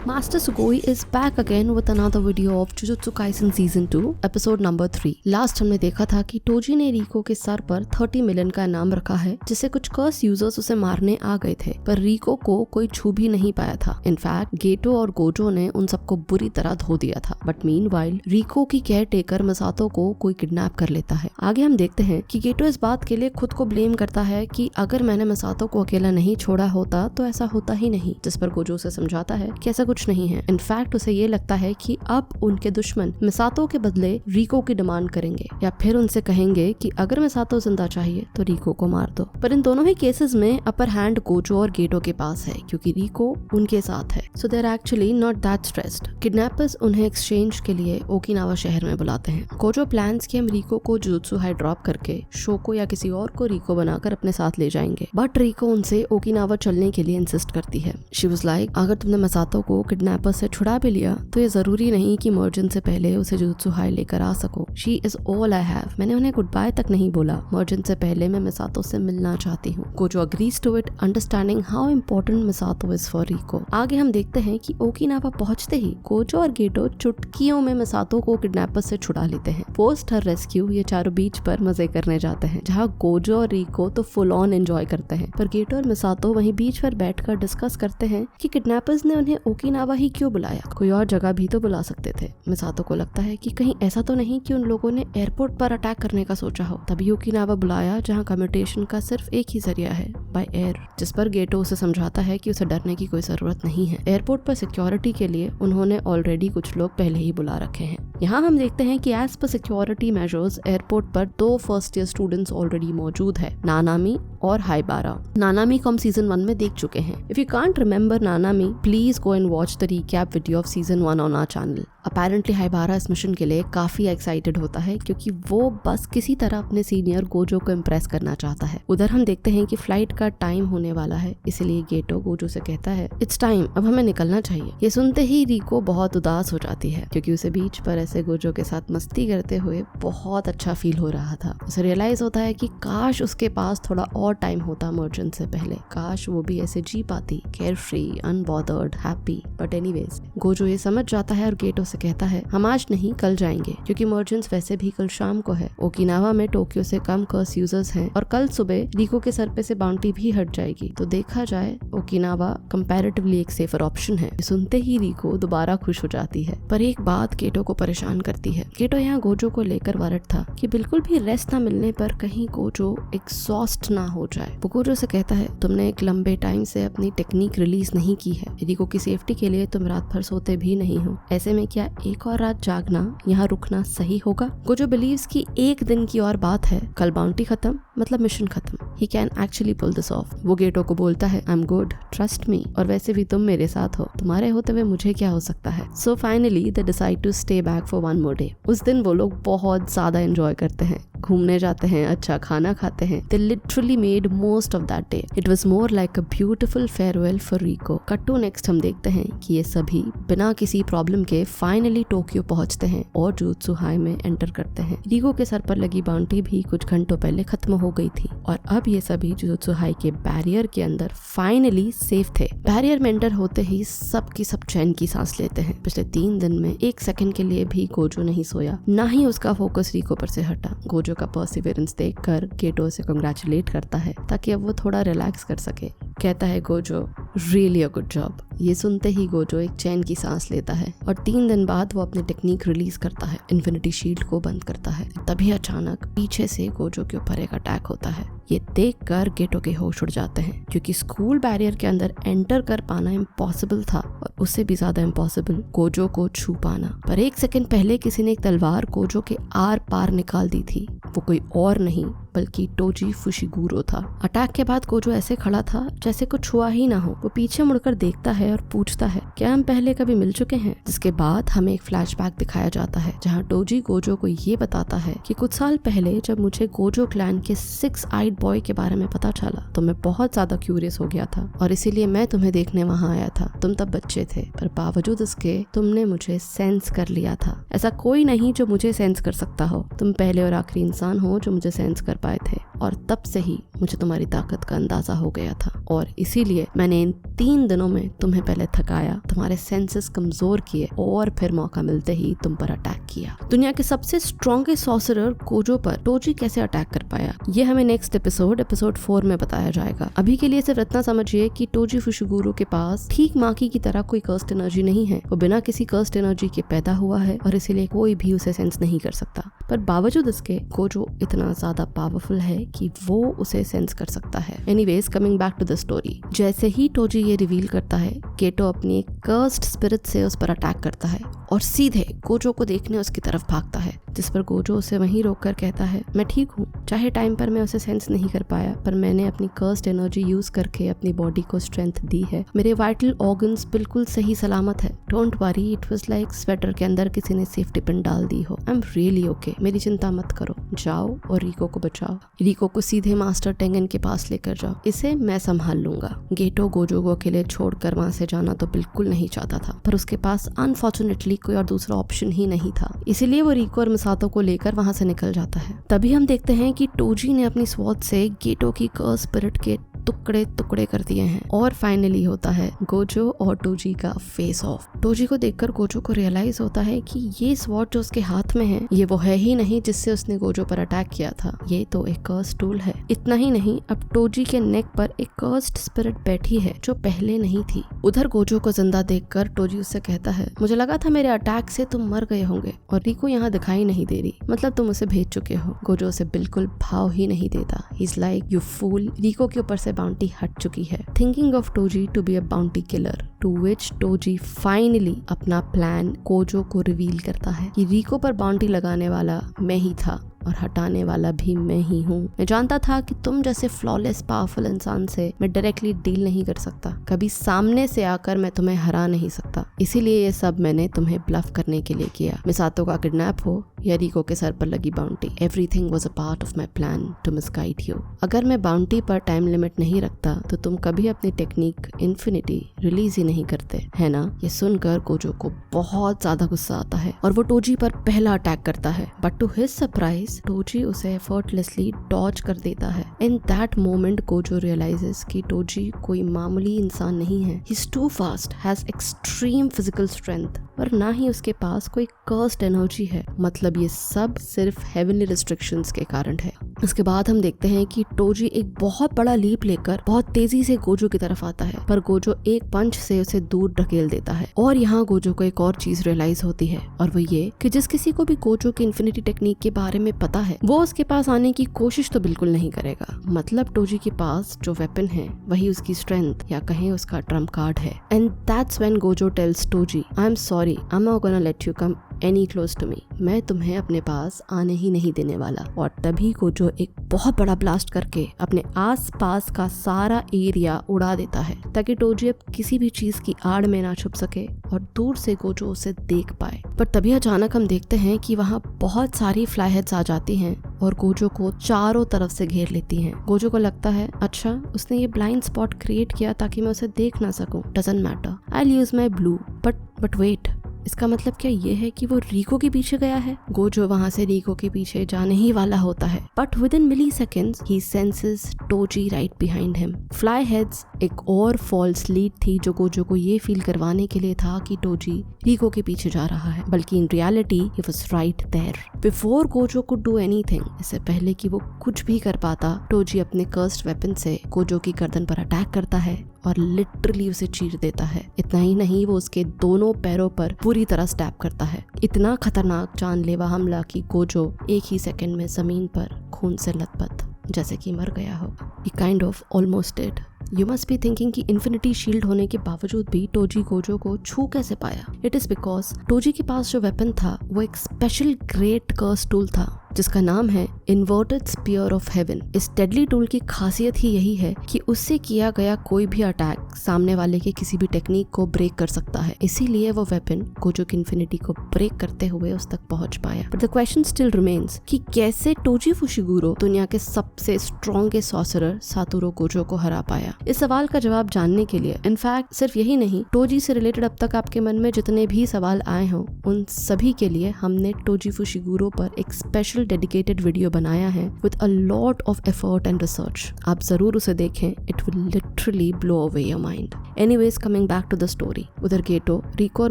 Master Sugoi is back again with another video of Jujutsu Kaisen Season 2, episode number 3. Last हमने देखा था कि टोजी ने रिको के सर पर 30 मिलियन का इनाम रखा है, जिससे कुछ कर्स यूजर्स उसे मारने आ गए थे, पर रिको को कोई छू भी नहीं पाया था. इनफैक्ट गेटो और गोजो ने उन सबको बुरी तरह धो दिया था. बट मीनवाइल रिको की केयर टेकर मिसातो को कोई किडनैप कर लेता है. आगे हम देखते हैं कि गेटो इस बात के लिए खुद को ब्लेम करता है कि अगर मैंने मिसातो को अकेला नहीं छोड़ा होता तो ऐसा होता ही नहीं, जिस पर गोजो उसे समझाता है कि ऐसा कुछ नहीं है. इनफैक्ट उसे ये लगता है कि अब उनके दुश्मन मिसातो के बदले रिको की डिमांड करेंगे या फिर उनसे कहेंगे कि अगर मिसातो जिंदा चाहिए तो रिको को मार दो. पर इन दोनों ही केसेस में अपर हैंड गोजो और गेटो के पास है, क्योंकि रिको उनके साथ है. So they are actually not that stressed. Kidnappers उन्हें एक्सचेंज के लिए ओकिनावा शहर में बुलाते हैं. गोजो प्लान्स कि हम रिको को जुजुत्सु हाई ड्रॉप करके शोको या किसी और को रिको बनाकर अपने साथ ले जाएंगे. बट रिको उनसे ओकिनावा चलने के लिए इंसिस्ट करती है. शी वाज लाइक, अगर तुमने मिसातो को किडनैपर से छुड़ा भी लिया तो ये जरूरी नहीं कि मर्जन से पहले उसे जुजुत्सु हाई लेकर आ सको. She is all I have. मैंने उन्हें गुड बाय तक नहीं बोला. मर्जन से पहले मैं मिसातो से मिलना चाहती हूँ. Gojo agrees to it, understanding how important Misato is for Riko. आगे हम देखते हैं कि ओकिनावा पहुंचते ही गोजो और गेटो चुटकियों में मिसातो को किडनैपर से छुड़ा लेते हैं. पोस्ट हर रेस्क्यू ये चारों बीच पर मजे करने जाते हैं, जहाँ गोजो और रिको तो फुल ऑन एंजॉय करते हैं, पर गेटो और मिसातो वहीं बीच पर बैठकर डिस्कस करते हैं कि किडनैपर्स ने उन्हें ओकिनावा ही क्यों बुलाया, कोई और जगह भी तो बुला सकते थे. मिसातो को लगता है कि कहीं ऐसा तो नहीं कि उन लोगों ने एयरपोर्ट पर अटैक करने का सोचा हो, तभी ओकिनावा बुलाया जहां कम्युनिकेशन का सिर्फ एक ही जरिया है, बाय एयर. जिस पर गेटो उसे समझाता है कि उसे डरने की कोई जरूरत नहीं है. एयरपोर्ट पर सिक्योरिटी के लिए उन्होंने ऑलरेडी कुछ लोग पहले ही बुला रखे हैं. यहाँ हम देखते हैं कि as per security measures airport पर 2 फर्स्ट ईयर स्टूडेंट्स ऑलरेडी मौजूद है, नानामी और हाइबारा. नानामी को हम सीजन 1 में देख चुके हैं. If you can't remember Nanami, please go and watch the recap video of season 1 on our channel. Apparently Haibara इस मिशन के लिए काफी एक्साइटेड होता है, क्योंकि वो बस किसी तरह अपने सीनियर गोजो को इम्प्रेस करना चाहता है. उधर हम देखते हैं कि फ्लाइट का टाइम होने वाला है, इसलिए गेटो गोजो से कहता है इट्स टाइम, अब हमें निकलना चाहिए. ये सुनते ही रिको बहुत उदास हो जाती है, क्योंकि उसे बीच पर ऐसे गोजो के साथ मस्ती करते हुए बहुत अच्छा फील हो रहा था. उसे रियलाइज होता है कि काश उसके पास थोड़ा और टाइम होता मर्जन से पहले. काश वो भी ऐसे जी पाती, care free, unbothered, happy. But anyways Gojo ये समझ जाता है और गेटो से कहता है हम आज नहीं कल जाएंगे, क्योंकि मर्जेंस वैसे भी कल शाम को है. ओकिनावा में टोक्यो से कम कर्स यूजर्स हैं और कल सुबह रिको के सर पे से बाउंटी भी हट जाएगी, तो देखा जाए ओकिनावा कंपैरेटिवली एक सेफर ऑप्शन है. सुनते ही रिको दोबारा खुश हो जाती है. पर एक बात गेटो को परेशान करती है. गेटो यहाँ गोजो को लेकर वर्रिड था कि बिल्कुल भी रेस्ट ना मिलने पर कहीं गोजो एग्जॉस्ट ना हो जाए. वो गोजो से कहता है तुमने एक लंबे टाइम से अपनी टेक्निक रिलीज नहीं की है. रिको की सेफ्टी के लिए तुम रात भर सोते भी नहीं हो. ऐसे में क्या एक और रात जागना, यहाँ रुकना सही होगा? गोजो बिलीव्स कि एक दिन की और बात है, कल बाउंटी खत्म मतलब मिशन खत्म. He can actually pull this off. वो गेटो को बोलता है I am good, trust me, और वैसे भी तुम मेरे साथ हो, तुम्हारे होते हुए मुझे क्या हो सकता है. So finally they decide to stay back for 1 more day. उस दिन वो लोग बहुत ज्यादा एंजॉय करते हैं, घूमने जाते हैं, अच्छा खाना खाते हैं. They literally made most of that day. It was more like a beautiful farewell for Rico. Cut to next हम देखते हैं कि ये सभी बिना किसी प्रॉब्लम के फाइनली टोक्यो पहुंचते हैं और जुजुत्सु हाई में एंटर करते हैं. रिको के सर पर लगी बाउंटी भी कुछ घंटों पहले खत्म हो गई थी और अब ये सभी जुजुत्सु हाई के बैरियर के अंदर फाइनली सेफ थे. बैरियर में एंटर होते ही सबकी सब चैन की सांस लेते हैं. पिछले 3 दिन में 1 सेकंड के लिए भी गोजो नहीं सोया, ना ही उसका फोकस रिको पर से हटा. गोजो का परसिवियरेंस देखकर गेटो से कांग्रेचुलेट करता है ताकि अब वो थोड़ा रिलैक्स कर सके. कहता है Gojo really a good job. ये सुनते ही गोजो एक चैन की सांस लेता है और 3 दिन बाद वो अपनी टेक्निक रिलीज करता है, इन्फिनिटी शील्ड को बंद करता है. तभी अचानक पीछे से गोजो के ऊपर एक अटैक होता है. ये देखकर गेटो के होश उड़ जाते हैं, क्योंकि स्कूल बैरियर के अंदर एंटर कर पाना इम्पॉसिबल था और उससे भी ज्यादा इम्पॉसिबल गोजो को छू पाना. पर 1 सेकंड पहले किसी ने एक तलवार गोजो के आर पार निकाल दी थी. वो कोई और नहीं बल्कि टोजी फुशिगुरो था. अटैक के बाद गोजो ऐसे खड़ा था जैसे कुछ हुआ ही ना हो. वो पीछे मुड़कर देखता है और पूछता है क्या हम पहले कभी मिल चुके हैं. जिसके बाद हमें एक फ्लैशबैक दिखाया जाता है जहाँ टोजी गोजो को ये बताता है कि कुछ साल पहले जब मुझे गोजो क्लैन के 6 आइड बॉय के बारे में पता चला तो मैं बहुत ज्यादा क्यूरियस हो गया था और इसीलिए मैं तुम्हें देखने वहाँ आया था. तुम तब बच्चे थे, पर बावजूद इसके तुमने मुझे सेंस कर लिया था. ऐसा कोई नहीं जो मुझे सेंस कर सकता हो. तुम पहले और आखिरी इंसान हो जो मुझे सेंस कर पाए थे. और तब से ही मुझे तुम्हारी ताकत का अंदाजा हो गया था और इसीलिए मैंने इन 3 दिनों में तुम्हें पहले थकाया, तुम्हारे सेंसेस कमजोर किए और फिर मौका मिलते ही तुम पर अटैक किया। दुनिया के सबसे स्ट्रॉन्गेस्ट सॉर्सरर गोजो पर टोजी कैसे अटैक कर पाया, ये हमें नेक्स्ट एपिसोड 4 में बताया जाएगा। अभी के लिए सिर्फ इतना समझिए कि टोजी फुशिगुरो के पास ठीक माकी की तरह कोई कर्स्ड एनर्जी नहीं है। वो बिना किसी कर्स्ड एनर्जी के पैदा हुआ है और इसीलिए कोई भी उसे सेंस नहीं कर सकता, पर बावजूद इसके गोजो इतना ज्यादा पावरफुल है कि वो उसे सेंस कर सकता है। Anyways, coming back to the story, जैसे ही टोजी ये रिवील करता है, गेटो अपनी एक कर्स्ड स्पिरिट से उस पर अटैक करता है और सीधे गोजो को देखने उसकी तरफ भागता है, जिस पर गोजो उसे वहीं रोककर कहता है, मैं ठीक हूँ। चाहे टाइम पर मैं उसे सेंस नहीं कर पाया, पर मैंने अपनी कर्स्ड एनर्जी यूज करके अपनी बॉडी को स्ट्रेंथ दी है। मेरे वाइटल ऑर्गन्स बिल्कुल सही सलामत है। Don't worry, it was like sweater के अंदर किसी ने सेफ्टी पिन डाल दी हो। आई एम रियली ओके, मेरी चिंता मत करो। जाओ और रिको को बचाओ। रिको को सीधे मास्टर टेंगन के पास लेकर जाओ, इसे मैं संभाल लूंगा। गेटो गोजो को अकेले छोड़कर वहां से जाना तो बिल्कुल नहीं चाहता था, पर उसके पास अनफॉर्चुनेटली कोई और दूसरा ऑप्शन ही नहीं था, इसीलिए वो रिको और मिसातो को लेकर वहां से निकल जाता है। तभी हम देखते हैं कि टोजी ने अपनी स्वॉर्ड से गेटो की कर्स स्पिरिट के टुकड़े टुकड़े कर दिए हैं और फाइनली होता है गोजो और टोजी का फेस ऑफ। टोजी को देखकर गोजो को रियलाइज होता है कि ये स्वॉर्ड जो उसके हाथ में है, ये वो है ही नहीं जिससे उसने गोजो पर अटैक किया था। ये तो एक कर्स्ड टूल है। इतना ही नहीं, अब टोजी के नेक पर एक कर्स्ड स्पिरिट बैठी है जो पहले नहीं थी। उधर गोजो को जिंदा देखकर टोजी उससे कहता है, मुझे लगा था मेरे अटैक से तुम मर गए होंगे और रिको यहाँ दिखाई नहीं दे रही, मतलब तुम उसे भेज चुके हो। गोजो उसे बिल्कुल भाव ही नहीं देता। He is like, you fool, Riko के ऊपर से बाउंटी हट चुकी है। Thinking of Toji to be a bounty killer, to which Toji finally अपना प्लान गोजो को रिवील करता है कि रिको पर बाउंटी लगाने वाला मैं ही था और हटाने वाला भी मैं ही हूँ। मैं जानता था कि तुम जैसे फ्लॉलेस पावरफुल इंसान से मैं डायरेक्टली डील नहीं कर सकता, कभी सामने से आकर मैं तुम्हें हरा नहीं सकता, इसीलिए ये सब मैंने तुम्हें ब्लफ करने के लिए किया। मिसातो का किडनैप हो या रिको के सर पर लगी bounty, everything was a part of my plan to misguide you. अगर मैं बाउंटी पर टाइम लिमिट नहीं रखता तो तुम कभी अपनी टेक्निक इन्फिनिटी रिलीज ही नहीं करते, है ना। ये सुनकर गोजो को बहुत ज्यादा गुस्सा आता है और वो टोजी पर पहला अटैक करता है, but to his surprise Toji उसे एफर्टलेसली डॉज कर देता है। In that moment Gojo realizes कि टोजी कोई मामूली इंसान नहीं है। He is too fast, has extreme physical strength और ना ही उसके पास कोई कर्स्ड एनर्जी है। मतलब ये सब सिर्फ हेवनली रिस्ट्रिक्शंस के कारण है। इसके बाद हम देखते हैं कि टोजी एक बहुत बड़ा लीप लेकर बहुत तेजी से गोजो की तरफ आता है, पर गोजो एक पंच से उसे दूर ढकेल देता है। और यहाँ गोजो को एक और चीज रियलाइज होती है और वो ये कि जिस किसी को भी गोजो की इन्फिनिटी टेक्निक के बारे में पता है वो उसके पास आने की कोशिश तो बिल्कुल नहीं करेगा। मतलब टोजी के पास जो वेपन है वही उसकी स्ट्रेंथ या कहें उसका ट्रम्प कार्ड है। And that's when Gojo tells Toji, I am sorry, I am not gonna let you come any close to me, मैं तुम्हें अपने पास आने ही नहीं देने वाला। और तभी गोजो एक बहुत बड़ा ब्लास्ट करके अपने आसपास का सारा एरिया उड़ा देता है ताकि टोजी अब किसी भी चीज की आड़ में ना छुप सके और दूर से गोजो उसे देख पाए। पर तभी अचानक हम देखते हैं कि वहाँ बहुत सारी फ्लाई हेड्स आ जाती हैं और गोजो को चारों तरफ से घेर लेती हैं। गोजो को लगता है, अच्छा उसने ये ब्लाइंड स्पॉट क्रिएट किया ताकि मैं उसे देख ना सकूं, doesn't matter, I will use my blue. But wait, इसका मतलब क्या ये है कि वो रिको के पीछे गया है? गोजो वहां से रिको के पीछे जाने ही वाला होता है, बट विद इन मिलीसेकंड्स ही senses Toji right behind him. Fly heads एक और फॉल्स लीड थी जो गोजो को ये फील करवाने के लिए था कि टोजी रिको के पीछे जा रहा है, बल्कि in reality he was right there before Gojo could do anything. इससे पहले कि वो कुछ भी कर पाता, टोजी अपने कर्स्ड वेपन से गोजो की गर्दन पर अटैक करता है और लिटरली उसे चीर देता है। इतना ही नहीं, वो उसके दोनों पैरों पर पूरी तरह स्टैब करता है। इतना खतरनाक जानलेवा हमला कि गोजो एक ही सेकंड में जमीन पर खून से लथपथ जैसे कि मर गया हो। He kind of almost did. You must be thinking कि इन्फिनिटी शील्ड होने के बावजूद भी टोजी गोजो को छू कैसे पाया? It is because टोजी के पास जो वेपन था वो एक स्पेशल ग्रेट कर्स टूल था जिसका नाम है इन्वर्टेड स्पीयर ऑफ हेवन। इस डेडली टूल की खासियत ही यही है कि उससे किया गया कोई भी अटैक सामने वाले के किसी भी टेक्निक को ब्रेक कर सकता है। इसीलिए वो वेपन गोजो की इन्फिनिटी को ब्रेक करते हुए उस तक पहुंच पाया। But the question still remains कि कैसे टोजी फुशिगुरो दुनिया के सबसे स्ट्रॉन्गेस्ट सॉर्सरर सातोरू गोजो को हरा पाया। इस सवाल का जवाब जानने के लिए, इनफैक्ट सिर्फ यही नहीं, टोजी से रिलेटेड अब तक आपके मन में जितने भी सवाल आए हों उन सभी के लिए हमने टोजी फुशिगुरो पर एक स्पेशल स्पेशल डेडिकेटेड वीडियो बनाया है with a lot of effort and research. आप जरूर उसे देखें, it will literally blow away your mind. Anyways, coming back to the story. उधर गेटो रिको और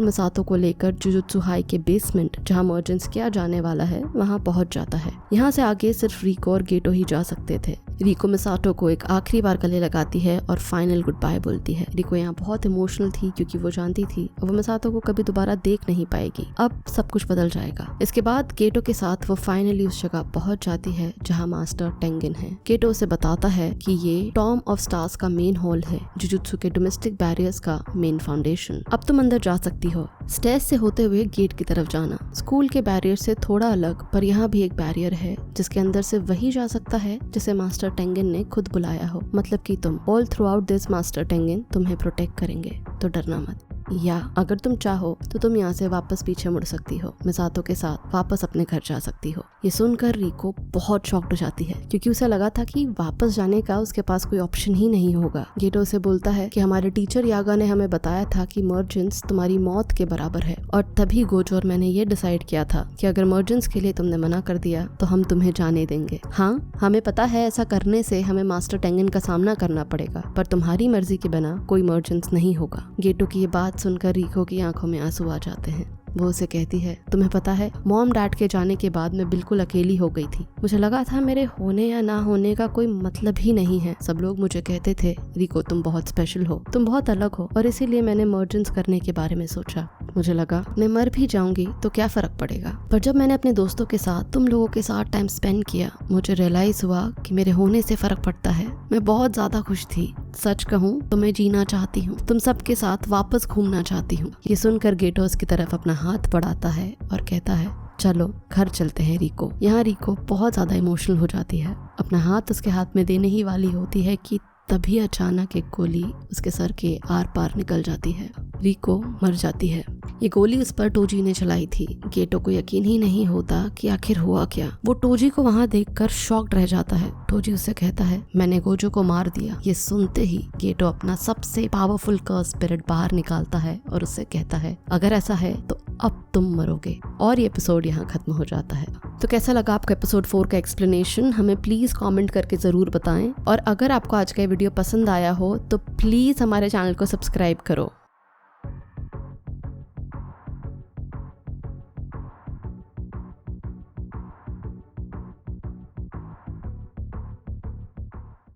मिसातो को लेकर जुजुत्सु हाई के बेसमेंट जहां मर्जेंस किया जाने वाला है वहां पहुंच जाता है। यहाँ से आगे सिर्फ रिको और गेटो ही जा सकते थे। रिको मिसातो को एक आखिरी बार गले लगाती है और फाइनल गुड बाय बोलती है। रिको यहाँ बहुत इमोशनल थी क्योंकि वो जानती थी वो मिसातो को कभी दोबारा देख नहीं पाएगी। अब सब कुछ बदल जाएगा। इसके बाद गेटो के साथ वो फाइनली उस जगह पहुंच जाती है जहाँ मास्टर टेंगिन है। गेटो उसे बताता है कि ये टॉम ऑफ स्टार्स का मेन हॉल है, जुजुत्सु के डोमेस्टिक बैरियर्स का मेन फाउंडेशन। अब तुम अंदर जा सकती हो। स्टेज से होते हुए गेट की तरफ जाना। स्कूल के बैरियर से थोड़ा अलग, पर यहाँ भी एक बैरियर है जिसके अंदर से वही जा सकता है जिसे मास्टर टेंगिन ने खुद बुलाया हो। मतलब कि तुम all throughout this master Tengen तुम्हें प्रोटेक्ट करेंगे, तो डरना मत। या अगर तुम चाहो तो तुम यहाँ से वापस पीछे मुड़ सकती हो, मिसातो के साथ वापस अपने घर जा सकती हो। ये सुनकर रिको बहुत शॉक्ड हो जाती है क्योंकि उसे लगा था कि वापस जाने का उसके पास कोई ऑप्शन ही नहीं होगा। गेटो उसे बोलता है कि हमारे टीचर यागा ने हमें बताया था कि मर्जेंस तुम्हारी मौत के बराबर है, और तभी गोजो और मैंने ये डिसाइड किया था कि अगर मर्जेंस के लिए तुमने मना कर दिया तो हम तुम्हें जाने देंगे। हाँ, हमें पता है ऐसा करने से हमें मास्टर टेंगिन का सामना करना पड़ेगा, पर तुम्हारी मर्जी के बिना कोई मर्जेंस नहीं होगा। गेटो की ये बात सुनकर रिको की आंखों में आंसू आ जाते हैं। वो उसे कहती है, तुम्हें पता है मॉम डैड के जाने के बाद मैं बिल्कुल अकेली हो गई थी। मुझे लगा था मेरे होने या ना होने का कोई मतलब ही नहीं है। सब लोग मुझे कहते थे, रिको तुम बहुत स्पेशल हो, तुम बहुत अलग हो, और इसीलिए मैंने मर्जेंस करने के बारे में सोचा। मुझे लगा मैं मर भी जाऊंगी तो क्या फर्क पड़ेगा। पर जब मैंने अपने दोस्तों के साथ, तुम लोगों के साथ टाइम स्पेंड किया, मुझे रियलाइज हुआ कि मेरे होने से फर्क पड़ता है। मैं बहुत ज्यादा खुश थी। सच कहूँ तो मैं जीना चाहती हूँ, तुम सबके साथ वापस घूमना चाहती हूँ। ये सुनकर गेटो उसकी तरफ अपना हाथ बढ़ाता है और कहता है, चलो घर चलते हैं रिको। यहाँ रिको बहुत ज्यादा इमोशनल हो जाती है। अपना हाथ उसके हाथ में देने ही वाली होती है कि तभी अचानक एक गोली उसके सर के आर पार निकल जाती है। रिको मर जाती है। ये गोली उस पर टोजी ने चलाई थी। गेटो को यकीन ही नहीं होता कि आखिर हुआ क्या। वो टोजी को वहाँ देखकर शॉक्ड रह जाता है। टोजी उससे कहता है, मैंने गोजो को मार दिया। ये सुनते ही गेटो अपना सबसे पावरफुल कर्स स्पिरिट बाहर निकालता है और उससे कहता है, अगर ऐसा है तो अब तुम मरोगे। और ये एपिसोड यहाँ खत्म हो जाता है। तो कैसा लगा आपका एपिसोड 4 का एक्सप्लेनेशन, हमें प्लीज कमेंट करके जरूर बताएं। और अगर आपको आज का वीडियो पसंद आया हो तो प्लीज हमारे चैनल को सब्सक्राइब करो।